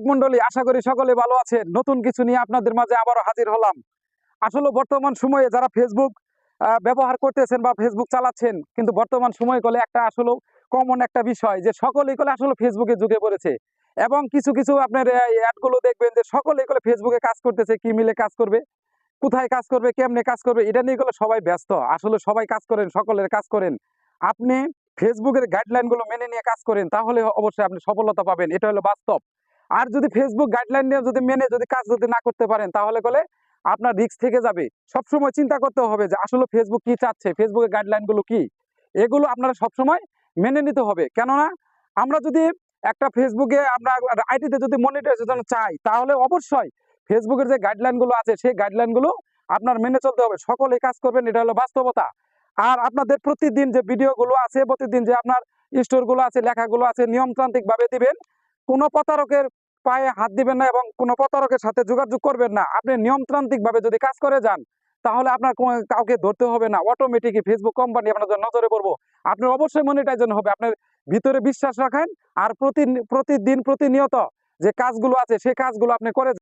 মন্ডলী, আশা করি সকলে ভালো আছেন। নতুন কিছু নিয়ে আপনাদের মাঝে আবারও হাজির হলাম। আসলে বর্তমান সময়ে যারা ফেসবুক ব্যবহার করতেছেন বা ফেসবুক চালাচ্ছেন, কিন্তু বর্তমান সময় কলে একটা আসলে কমন একটা বিষয় যে সকলেই কলে আসলে ফেসবুকে ঢুকে পড়েছে। এবং কিছু কিছু আপনার অ্যাডগুলো দেখবেন যে সকলেই কলে ফেসবুকে কাজ করতেছে, কি মিলে কাজ করবে, কোথায় কাজ করবে, কেমনে কাজ করবে, এটা নিয়ে গেলে সবাই ব্যস্ত। আসলে সবাই কাজ করেন, সকলের কাজ করেন। আপনি ফেসবুকের গাইডলাইন গুলো মেনে নিয়ে কাজ করেন, তাহলে অবশ্যই আপনি সফলতা পাবেন, এটা হলো বাস্তব। আর যদি ফেসবুক গাইডলাইন নিয়ে যদি মেনে যদি কাজ যদি না করতে পারেন, তাহলে বলে আপনার রিস্ক থেকে যাবে। সবসময় চিন্তা করতে হবে যে আসলে ফেসবুক কি চাচ্ছে, ফেসবুকের গাইডলাইন গুলো কি, এগুলো আপনারা সবসময় মেনে নিতে হবে। কেননা আমরা যদি একটা ফেসবুকে আমরা আইটিতে যদি মনিটাইজেশন চাই, তাহলে অবশ্যই ফেসবুকের যে গাইডলাইন গুলো আছে সেই গাইডলাইন গুলো আপনার মেনে চলতে হবে। সকলে কাজ করবেন, এটা হলো বাস্তবতা। আর আপনাদের প্রতিদিন যে ভিডিও গুলো আছে, প্রতিদিন যে আপনার স্টোর গুলো আছে, লেখাগুলো আছে, নিয়মতান্ত্রিক ভাবে দিবেন। কোনো প্রতারকের পায়ে হাত দিবেন না এবং কোনো প্রতারকের সাথে যোগাযোগ করবেন না। আপনি নিয়মতান্ত্রিক ভাবে যদি কাজ করে যান, তাহলে আপনার কাউকে ধরতে হবে না, অটোমেটিকই ফেসবুক কোম্পানি আপনাদের নজরে পড়বো। আপনার অবশ্যই মনিটাইজেশন হবে। আপনার ভিতরে বিশ্বাস রাখেন আর প্রতিদিন প্রতিনিয়ত যে কাজগুলো আছে সেই কাজগুলো আপনি করে